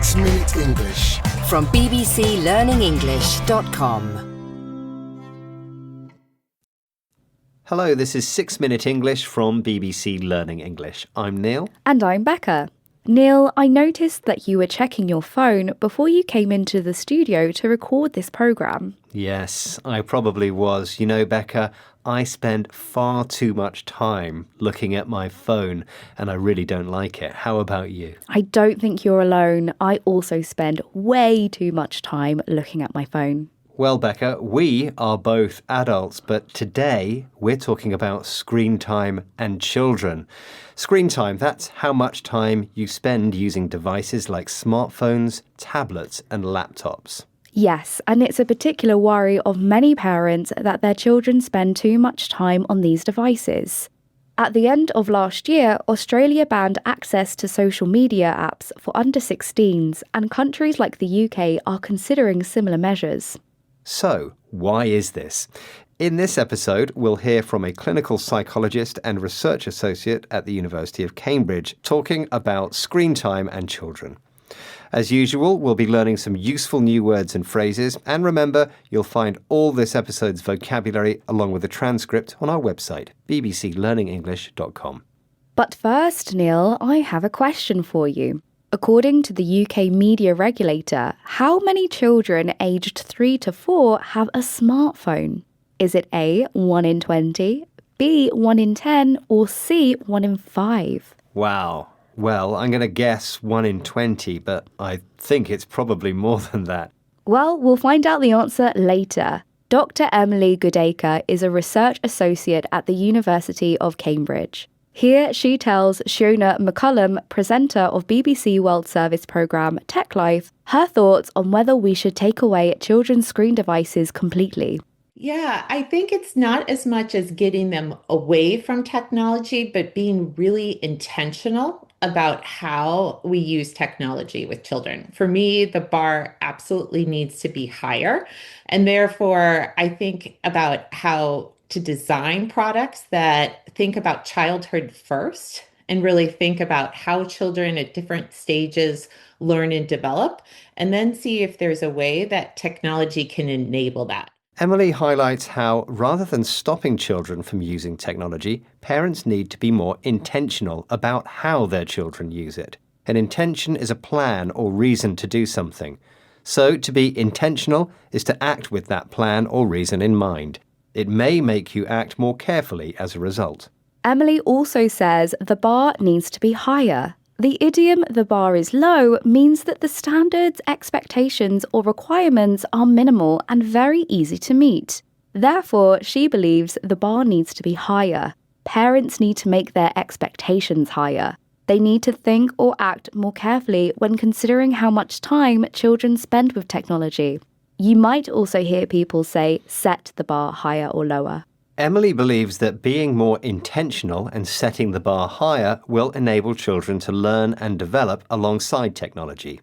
6 Minute English from bbclearningenglish.com. Hello, this is 6 Minute English from BBC Learning English. I'm Neil. And I'm Becca. Neil, I noticed that you were checking your phone before you came into the studio to record this programme. Yes, I probably was. You know, Becca, I spend far too much time looking at my phone and I really don't like it. How about you? I don't think you're alone. I also spend way too much time looking at my phone. Well, Becca, we are both adults, but today we're talking about screen time and children. Screen time, that's how much time you spend using devices like smartphones, tablets and laptops. Yes, and it's a particular worry of many parents that their children spend too much time on these devices. At the end of last year, Australia banned access to social media apps for under 16s, and countries like the UK are considering similar measures. So, why is this? In this episode, we'll hear from a clinical psychologist and research associate at the University of Cambridge talking about screen time and children. As usual, we'll be learning some useful new words and phrases, and remember, you'll find all this episode's vocabulary along with a transcript on our website, bbclearningenglish.com. But first, Neil, I have a question for you. According to the UK media regulator, how many children aged 3 to 4 have a smartphone? Is it A, 1 in 20, B, 1 in 10, or C, 1 in 5? Wow. Well, I'm going to guess 1 in 20, but I think it's probably more than that. Well, we'll find out the answer later. Dr. Emily Goodacre is a research associate at the University of Cambridge. Here she tells Shona McCullum, presenter of BBC World Service programme Tech Life, her thoughts on whether we should take away children's screen devices completely. Yeah, I think it's not as much as getting them away from technology, but being really intentional about how we use technology with children. For me, the bar absolutely needs to be higher. And therefore, I think about how to design products that think about childhood first and really think about how children at different stages learn and develop, and then see if there's a way that technology can enable that. Emily highlights how, rather than stopping children from using technology, parents need to be more intentional about how their children use it. An intention is a plan or reason to do something. So, to be intentional is to act with that plan or reason in mind. It may make you act more carefully as a result. Emily also says the bar needs to be higher. The idiom "the bar is low" means that the standards, expectations, or requirements are minimal and very easy to meet. Therefore, she believes the bar needs to be higher. Parents need to make their expectations higher. They need to think or act more carefully when considering how much time children spend with technology. You might also hear people say, set the bar higher or lower. Emily believes that being more intentional and setting the bar higher will enable children to learn and develop alongside technology.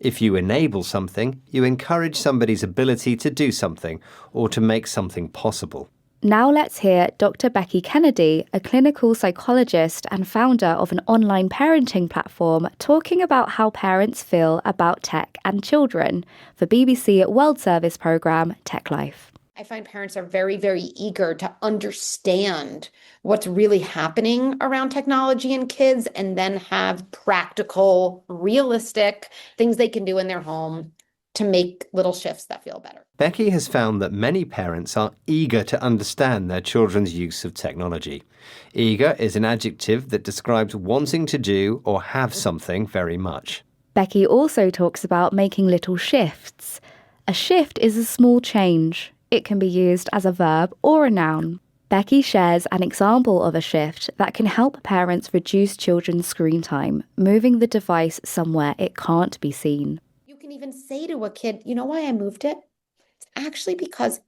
If you enable something, you encourage somebody's ability to do something or to make something possible. Now let's hear Dr. Becky Kennedy, a clinical psychologist and founder of an online parenting platform, talking about how parents feel about tech and children for BBC World Service programme Tech Life. I find parents are very, very eager to understand what's really happening around technology and kids, and then have practical, realistic things they can do in their home to make little shifts that feel better. Becky has found that many parents are eager to understand their children's use of technology. Eager is an adjective that describes wanting to do or have something very much. Becky also talks about making little shifts. A shift is a small change. It can be used as a verb or a noun. Becky shares an example of a shift that can help parents reduce children's screen time, moving the device somewhere it can't be seen. You can even say to a kid, you know why I moved it? It's actually because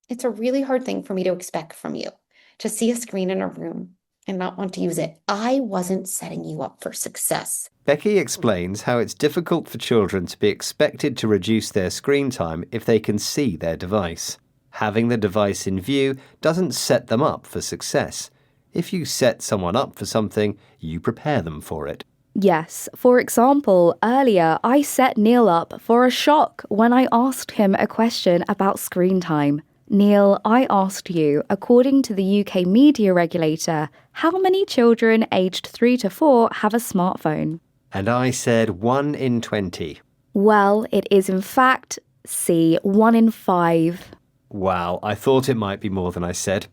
it's a really hard thing for me to expect from you, to see a screen in a room and not want to use it. I wasn't setting you up for success. Becky explains how it's difficult for children to be expected to reduce their screen time if they can see their device. Having the device in view doesn't set them up for success. If you set someone up for something, you prepare them for it. Yes, for example, earlier I set Neil up for a shock when I asked him a question about screen time. Neil, I asked you, according to the UK media regulator, how many children aged 3 to 4 have a smartphone? And I said 1 in 20. Well, it is in fact, C, 1 in 5. Wow, I thought it might be more than I said.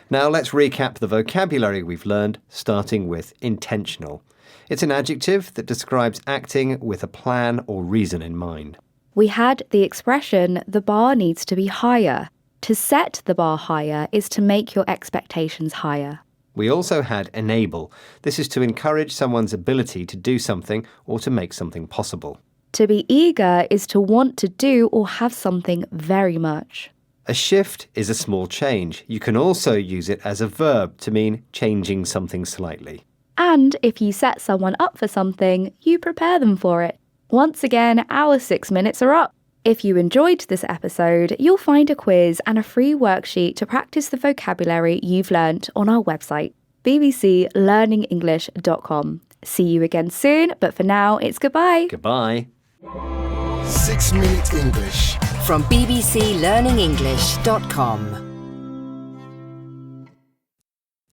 Now let's recap the vocabulary we've learned, starting with intentional. It's an adjective that describes acting with a plan or reason in mind. We had the expression, the bar needs to be higher. To set the bar higher is to make your expectations higher. We also had enable. This is to encourage someone's ability to do something or to make something possible. To be eager is to want to do or have something very much. A shift is a small change. You can also use it as a verb to mean changing something slightly. And if you set someone up for something, you prepare them for it. Once again, our 6 minutes are up. If you enjoyed this episode, you'll find a quiz and a free worksheet to practice the vocabulary you've learnt on our website, bbclearningenglish.com. See you again soon, but for now, it's goodbye. Goodbye. 6 Minute English from bbclearningenglish.com.